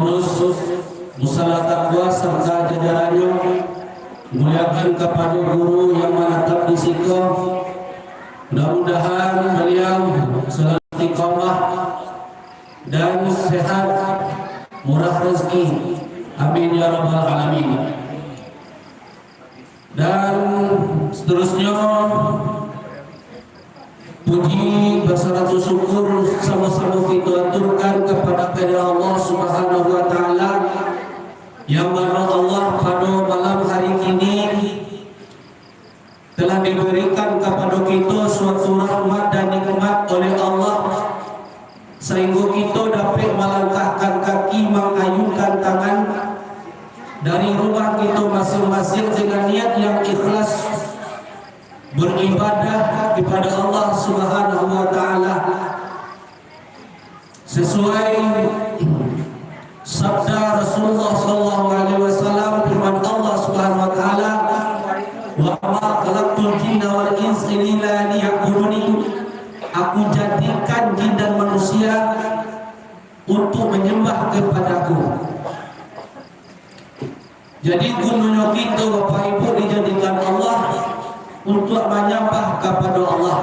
Khusus musala takwa serta jajarannya, muliakan kepada guru yang menatap di situ. Mudah-mudahan beliau selalu istiqomah dan sehat, murah rezeki. Amin ya rabbal alamin. Dan seterusnya, puji bersatu syukur sama-sama kita aturkan kepada Allah Subhanahu wa taala yang mana Allah pada malam hari ini telah diberikan kepada kita suatu rahmat dan nikmat oleh Allah sehingga kita dapat melangkahkan kaki, mengayunkan tangan dari rumah kita masing-masing dengan niat yang ikhlas beribadah kepada Allah Subhanahu wa taala sesuai sabda Rasulullah sallallahu alaihi wasallam, firman Allah Subhanahu wa taala, wa ma khalaqtul jinna wal insa illa liya'buduni. Aku jadikan jin dan manusia untuk menyembah kepadaku. Jadi gunanya kita Bapak Ibu dijadikan Allah untuk menyembah kepada Allah.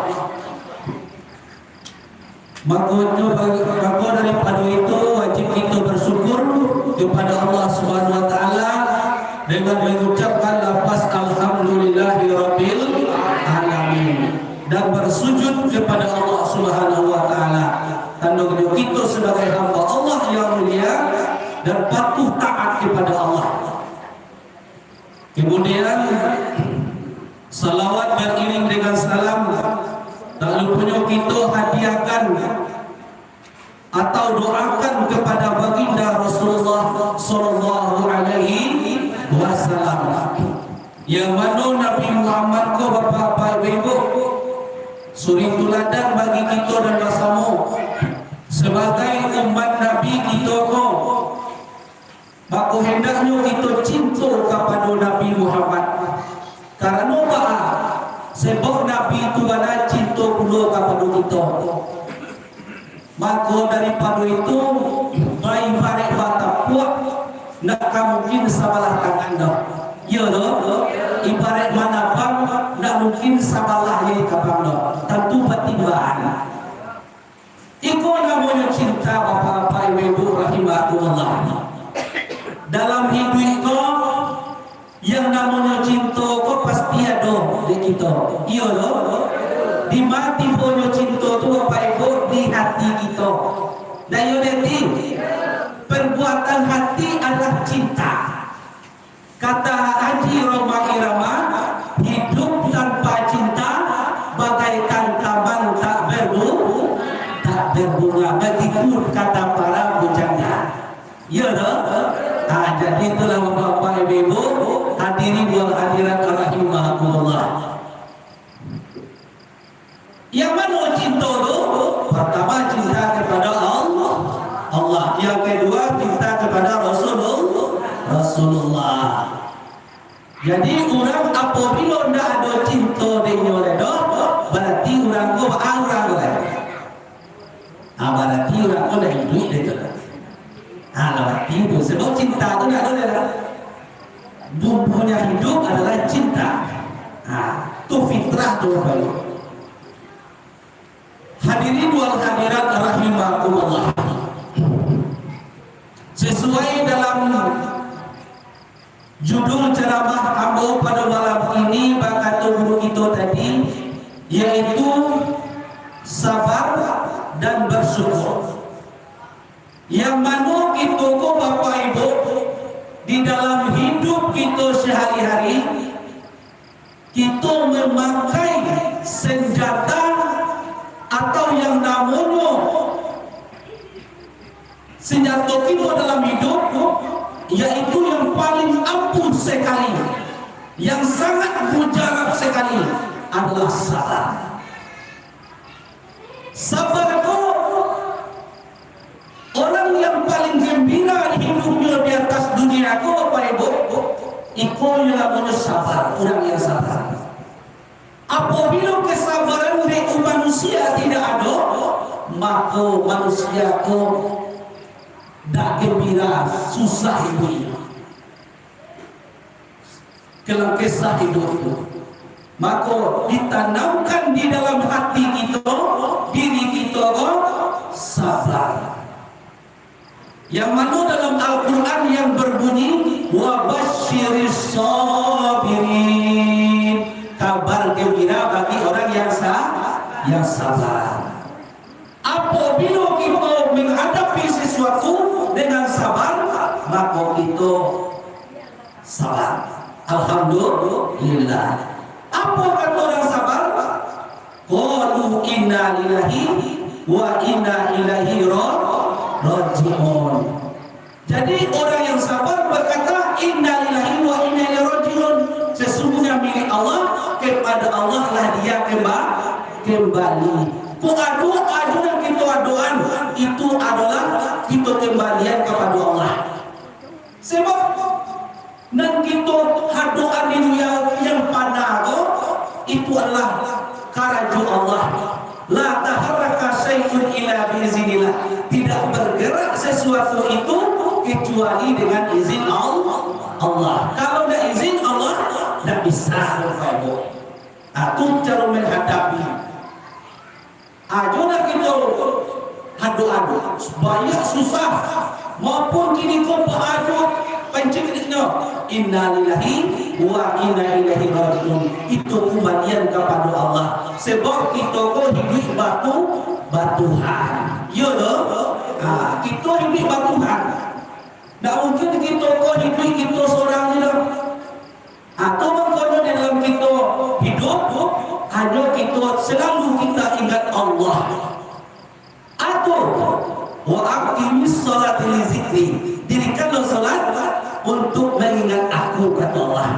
Maka daripada itu wajib kita bersyukur kepada Allah Subhanahu wa taala dengan mengucapkan lafaz alhamdulillahirabbil alamin dan bersujud kepada Allah Subhanahu wa taala. Tandanya kita sebagai hamba Allah yang mulia dan patuh taat kepada Allah. Kemudian salawat beriring dengan salam tak lupanya kita hadiahkan atau doakan kepada baginda Rasulullah sallallahu alaihi wasallam yang mana Nabi Muhammad ko bapak ibu suri tuladan bagi kita dan bersama sebagai umat Nabi kita ko. Maka hendaknya kita cinta kepada Nabi Muhammad. Karena apa? Sebab Nabi itu ada cinta pula kepada kita. Maka daripada itu, baik barek batap puak, nak mungkin sabalah tangan dah. Ya dah. Ibarat mana bang, nak mungkin sabalah ye kapang dah. Tentu pertimbangan. Itu namanya cinta bapak-bapak ibu rahimahullah. Dalam hidup itu yang namanya cinta kok pasti ada di kita. Iya loh. Di mati punya cinta tu Bapak Ibu di hati kita. Dan yo nanti perbuatan hati adalah cinta. Kata Haji Roma Irama, hidup tanpa cinta bagaikan taman tak berbunga. Begitu kata para bujangga. Iya loh. Jadi itulah Bapak Ibu hadirin wal hadirat rahimahumullah. Yang mana cinta itu? Pertama cinta kepada Allah. Yang kedua cinta kepada Rasulullah. Jadi orang apabila tidak ada cinta dengan dia, berarti orang itu orang lain. Berarti orang itu dah hidup dia. Berarti itu sebab cinta itu tidak ada. Bumbunya hidup adalah cinta. Itu fitrah tu baik. Hadirin wal hadirat rahimakumullah. Sesuai dalam judul ceramah ambo pada malam ini bakal guru kita tadi, yaitu sabar dan bersyukur. Yang mana itu kok Bapak Ibu di dalam hidup kita sehari-hari kita memakai senjata atau yang namanya senjata kita dalam hidup, yaitu yang paling ampuh sekali, yang sangat mujarab sekali adalah sabar. Sabar itu orang yang paling gembira hidupnya di atas dunia itu Bapak Ibu, itu yang namanya sabar, orang yang sabar. Apabila kesabaran dari manusia tidak ada, maka manusia itu dak gembira, susah hidupnya. Dalam kisah hidup itu, maka ditanamkan di dalam hati kita, diri kita sabar. Yang mana dalam Al-Quran yang berbunyi wa basyiris sabirin, kabar gembira bagi orang yang sabar. Apabila kita menghadapi sesuatu dengan sabar, maka kita sabar. Alhamdulillah. Apa kata orang sabar? Qalu inna lillahi wa inna ilaihi raji'un. Jadi orang yang sabar berkata inna lillahi wa inna ilaihi raji'un. Sesungguhnya milik Allah, kepada Allah lah dia kembali. Adu dan kita aduan itu adalah kita kembalian kepada Allah. Sebab dan kita hadoan di dunia yang pada itu adalah karaju Allah. La taharraka syai'un illa biiznillah. Tidak bergerak sesuatu itu kecuali dengan izin Allah. Kalau tidak izin Allah, tidak bisa berfaidah. Itu cara menghadapi. Ajolah kita adu-adu banyak susah maupun kini kau beradu penciptanya inna lillahi wa inna ilaihi raji'un. Itu kembalian kepada Allah. Sebab kita kau hidup batuhan. Ya loh. Kita hidup batuhan. Tak mungkin kita kau hidup kita seorang je. Atau mengkono dalam kita hidup hanya kita selalu kita ingat Allah. Atau wa aqimis sholata li zikri, dirikanlah salat untuk mengingat aku, kata Allah.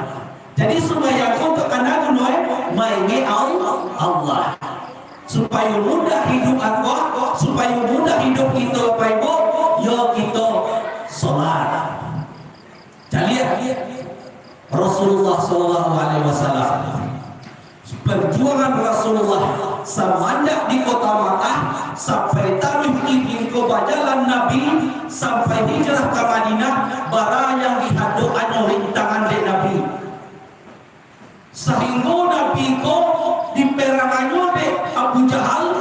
Jadi supaya aku terkena mengingat Allah, supaya mudah hidup aku, supaya mudah hidup kita Bapak Ibu, yo kita salat. Jadi Rasulullah sallallahu alaihi wasallam, perjuangan Rasulullah semenjak di kota Makkah sampai taruh izin ke jalan Nabi sampai hijrah ke Madinah, bara yang dihadokan oleh tangan Nabi. Sehingga Nabi ko di perangannya de Abu Jahal,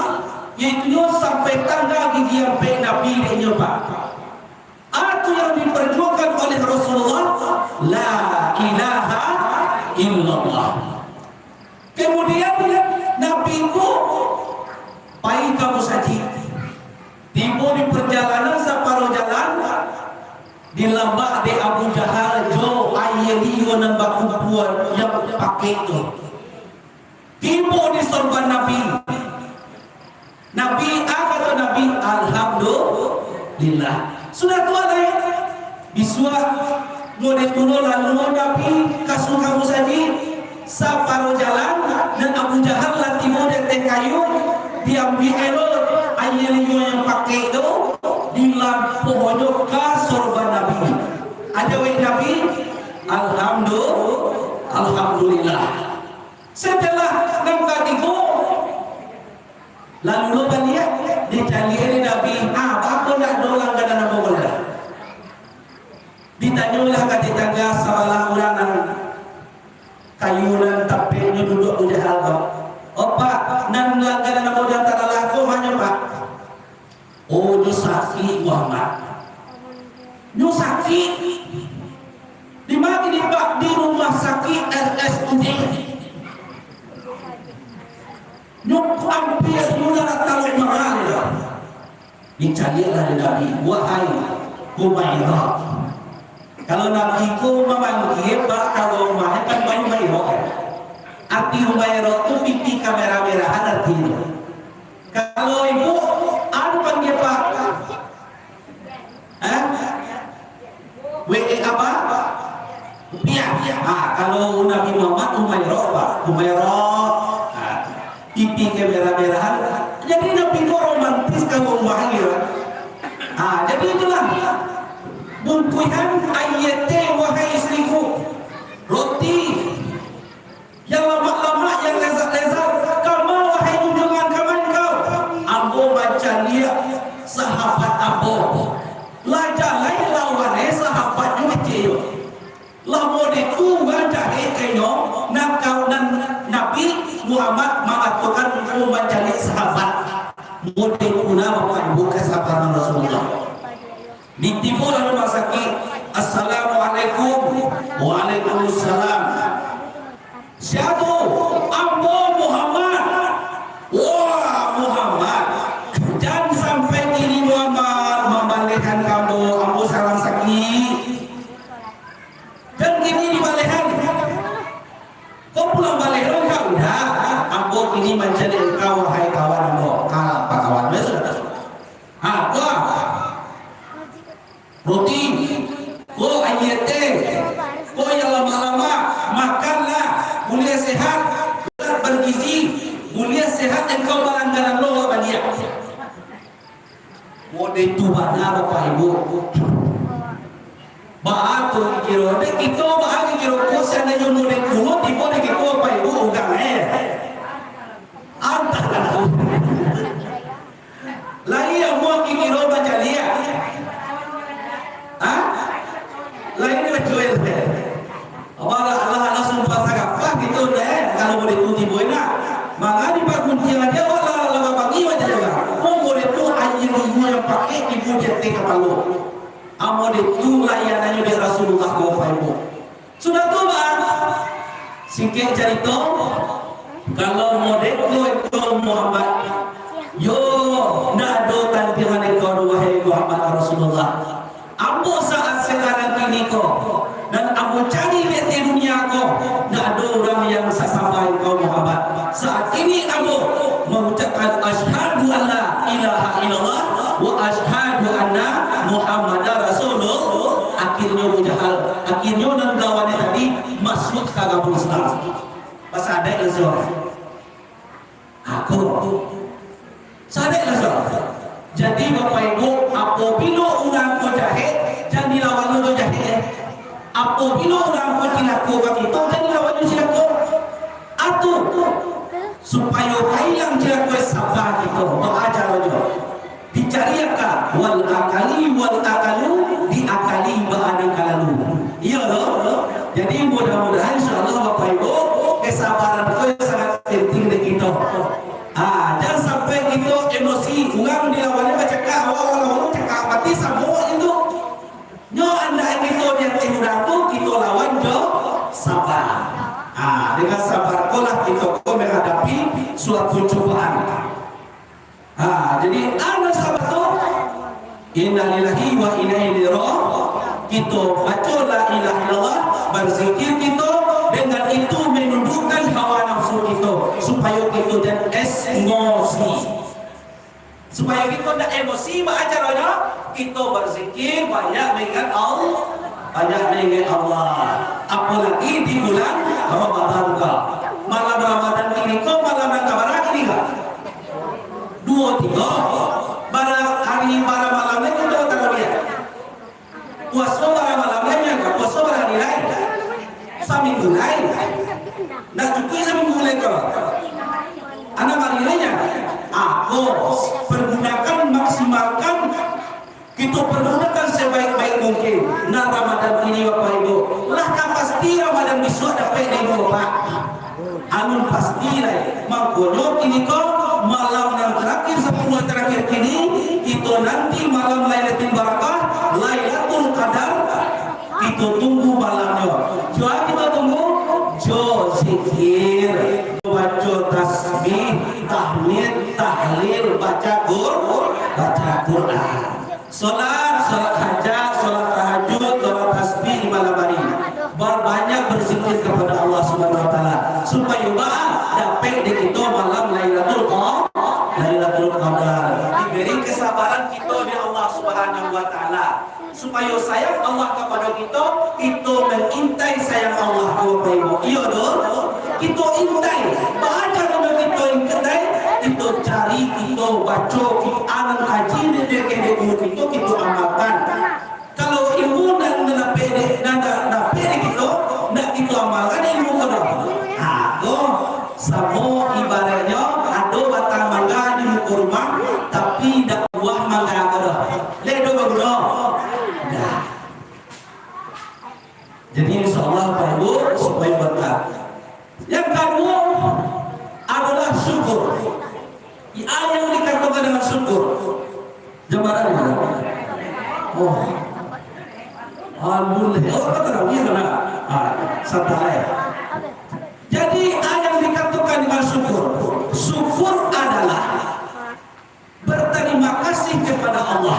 yaitu sampai tangga gigi sampai Nabi de nyoba. Itu yang diperjuangkan oleh Rasulullah, la ilaha illallah. Kemudian Nabi ku pai kamu saji tiba di perjalanan separuh jalan di lambak de Abu Jahal jo ayeli yang baku buat yang pakai itu tiba di sorban Nabi kata Nabi alhamdulillah sudah tua naik biswa ngode tuno lalu Nabi kasu kamu saji separuh jalan dan Abu Jahal latih model kayu diambil elok ayeliyo yang pakai itu di lampu pojok ke sorban Nabi. Ada wajah Nabi, alhamdulillah. Setelah nampak itu, lalu lo lihat dicari Nabi, apa nak dolang kada nama bola. Ditanyalah ke tetangga salah orang kayunan tapenya duduk di hal Pak, nan kada nama bola antara laku hanya Pak. Oh, nyo sakit Muhammad. Nyo sakit. Di mana di rumah sakit RSUD. Nyo hampir nyo tahu mahal. Dicarilah Nabi, wahai Humairah. Kalau Nabi ku memanggil Pak, kalau mahal kan Humairah. Arti Humairah itu pipi kamera merahan artinya. Kalau ibu anu panggil Pak, WE apa? Iya. Kalau Nabi Muhammad Humairah Pak, Humairah, pipi kemerah-merahan. Jadi Nabi itu romantis kalau mahir. Jadi itulah bungkuhan ayatnya wahai istriku, roti yang lama-lama yang lezat-lezat, kamu wahai junjungan kaman kau. Ambo baca dia sahabat Abu. Lajar Model una Bapak Ibu kesabaran Rasulullah. Ditipu lalu masaki, Assalamualaikum, Waalaikumsalam. Siapa? Ambo Muhammad. Wah Muhammad. Jangan sampai kini Muhammad membalikkan kamu. Ambo salam sakit. Dan kini dibalikan. Kau pulang balik kau dah. Ambo kini menjadi engkau wahai kawan ambo. Kalah pak kawan besok. Apa? Roti. Oh ayat oh yang lama-lama makanlah mulia sehat bergizi mulia sehat engkau baranggaran lo apa dia mau itu mana Bapak Ibu batu kiro dek itu batu kiro kosan aja mau dek kulo tipe dek itu Bapak Ibu ugang antah lagi yang mau kiro baca lihat lain berjual Allah sumpah sagapah gitu deh kalau boleh tuti boina maka di pakunci aja wala bangi aja juga mau boleh tuh anjing ibu yang pakai ibu cetek kepala amo itu layanannya dari Rasulullah SAW sudah tuh bang singkat cerita kalau model itu Muhammad yo nado tantiran itu wahai Muhammad Rasulullah ambo saat sekarang ini kok dan ambo cari di dunia kok nggak ada orang yang sesampai kau Muhammad saat ini ambo mengucapkan asyhadu an la ilaha illallah wa asyhadu anna Muhammadar Rasulullah akhirnya mujahal akhirnya dan lawannya tadi masuk ke agama Islam pas ada lazor aku sadek lazor. Jadi Bapak Ibu, apabila orang mujahid jangan dilawan lu jahid. Apabila orang berlaku begitu jangan dilawan silaku. Atuh supaya hilang silaku sabar gitu. Doa cara juga. Dicariakan wal akalu diakali ba'da kalalu. Iya loh. Jadi mudah-mudahan insyaallah Bapak Ibu kesabaran itu sangat penting di kita. Jangan sampai gitu emosi ulang dilawannya baca awal cakap mati semua itu nyo anda gitu yang tidak tuh kita lawan jo sabar dengan sabar kolah kita menghadapi suatu cobaan jadi anda sabar tuh innalillahi wa inna ilaihi raji'un kita baca la ilaha illallah berzikir kita dengan itu menundukkan hawa nafsu kita supaya kita dan emosi supaya kita tidak emosi acaranya kita berzikir banyak mengingat Allah apalagi di bulan Ramadan malam Ramadan ini kok malam yang kabar ini kan 2-3 bara malamnya kita tahu ya puasa bara malamnya enggak puasa bara hari lain seminggu lain nak cukup seminggu lain kalau anak marinanya aku pergunakan maksimalkan kita pergunakan sebaik-baik mungkin nah Ramadan ini Bapak Ibu lah kan pasti Ramadan besok dapat di Bapak anu pasti lah makanya ini kok malam yang terakhir 10 terakhir kini kita nanti malam Lailatul Barakah Lailatul Qadar kita tunggu malamnya coba kita tunggu zikir baca tasbih tahmid tahlil baca Quran salat hajat salat tahajud salat tasbih di malam hari berbanyak berzikir kepada Allah Subhanahu wa taala supaya dapat di kita malam Lailatul Qadar diberi kesabaran kita di Allah Subhanahu wa taala supaya sayang Allah kepada kita mengintai sayang Allah Bapak Ibu iya dong kita intai baca nama kita intai kita cari kita baca kita anak haji di umur kita amalkan kalau ilmu dan pede kita nak kita amalkan ilmu kita semua ibaratnya ada batang mangga di kurma tapi tak buah mangga kada ledo bagulo jadi insyaallah Bapak Ibu supaya berkah yang kedua adalah syukur yang dikatakan dengan Alhamdulillah. Oh, apa tarawih kan? Santai. Jadi yang dikatakan dengan syukur. Syukur adalah berterima kasih kepada Allah.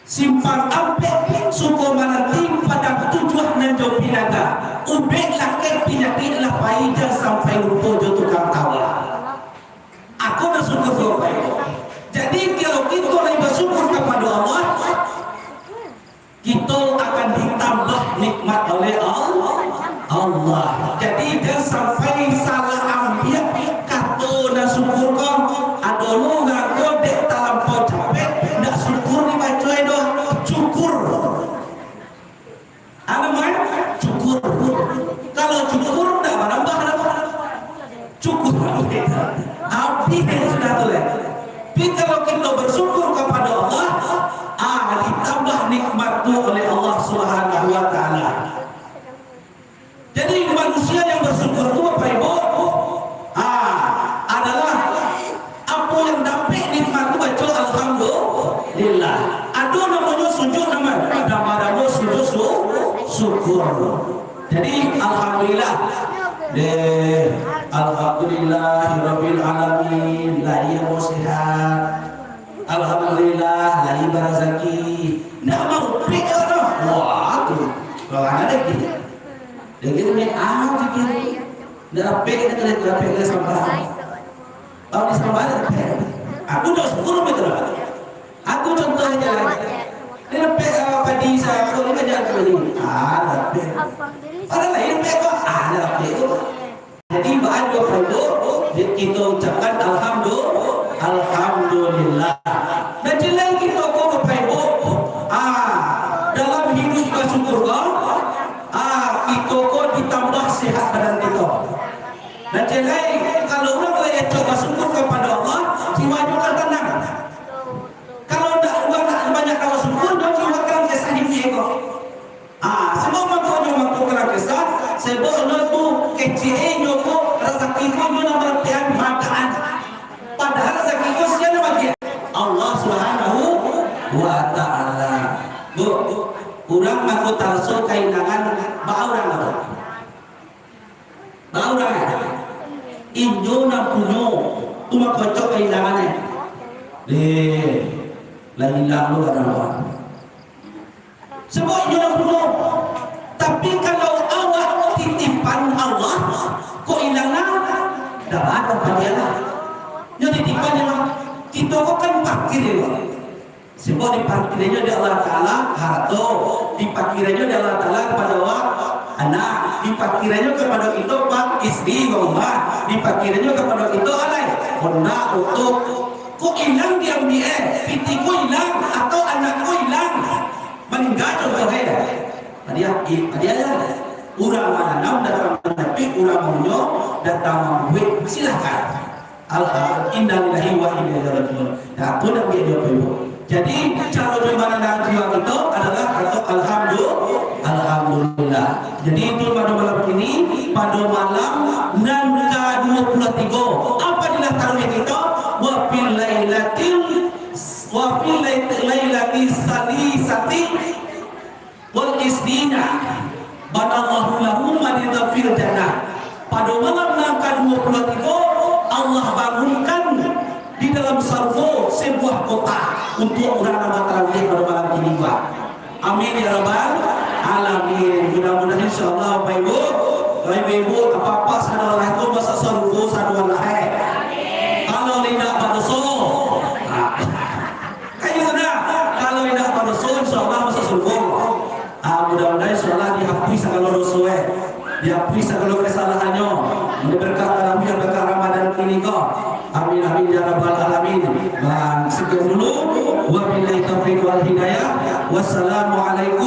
Simpang ampek syukur menanti pada tujuan dan jauh pinaga. Ubek lakit penyakit lah pahit sampai lupa jauh tukang tawa. Aku dah syukur baik. Jadi kalau kita lagi bersyukur kepada Allah, kita akan ditambah nikmat oleh Allah. Jadi jangan sampai salah ambil kata dan syukur kau. Ada lu ngaku dek dalam kau capek, nak syukur ni baca itu cukur. Ada main cukur. Kalau cukur tak menambah apa? Cukur. Habis sudah tu leh. Tapi kalau kita bersyukur kepada Allah, ditambah nikmat tu oleh Allah Subhanahu wa taala. Jadi manusia yang bersyukur itu apa ibu? Adalah apa yang dapat nikmat itu baca alhamdulillah. Ada namanya sujud nama sujud syukur. Jadi alhamdulillah. Alhamdulillahirabbil alamin, la ilaha sehat. Alhamdulillah, la ilaha rezeki. Nak mau pikir dah. Wah, tu. Kalau ada gitu. Dan kita ni fikir. Dah pikir kita pikir sampai. Tahu di sampai ada. Aku dah syukur betul. Aku contohnya dia pikir padi saya kalau dia jalan kembali. Tapi orang lain pikir ada pikir. Jadi baju produk kita ucapkan alhamdulillah. Dan jelas kita kau berpaibu. Dalam hidup kita syukur kau. Kita kau ditambah sihat badan kita. Dan jelas kalau orang boleh coba syukur kepada Allah, jiwa juga tenang. Kalau tak banyak kau syukur, jiwa kan kisah hidup kau. Sebab makanya kena kisah. Sebab tu kecil nyoko rezeki kau nak bertian makan. Padahal rezeki kau siapa bagi Allah Subhanahu wa taala. Bu, kurang aku tarso kailangan baurang apa? Baurang. Injo na punyo, tu makocok kailangan ni. Lagi lalu ada. Sebab injo na punyo. Tapi kalau awak titipan Allah, kok hilang dah ada pada jadi titipannya kita kok kan parkir ya. Sebab diparkirnya di Allah Taala harta, diparkirnya di Allah Taala kepada awak anak, diparkirnya kepada kita pak istri rumah, diparkirnya kepada kita alai honda untuk kok hilang diambil pitiku hilang atau anakku hilang meninggal contohnya. Dia urang mananam datang tapi urang munyo datang buat silakan. Innalillahi wa inna ilaihi raji'un. Nah, itu nak dia jawab. Jadi cara bagaimana jiwa kita adalah kata alhamdulillah. Jadi itu pada malam ini, pada malam nan ke-23. Apa adalah tarawih kita? Wa fil lailati salisati wal isdina banallahu lahu manidafir jannah. Pada malam langkah 23 Allah bangunkan di dalam surga sebuah kota untuk orang nama tarawih pada malam ini. Amin ya rabbal alamin. Mudah-mudahan insyaallah Bapak Ibu apa-apa sadar Allah itu masa surga sadar Allah. Kalau tidak berdosa kalau tidak berdosa insyaallah masa surga. Mudah-mudahan insyaallah dihapus segala dosa, dihapus segala kesalahannya, berkat tarawih dan berkat Ramadan ini kau. Amin amin ya rabbal alamin. Dan sekian dulu. Wabillahi taufiq wal hidayah. Wassalamualaikum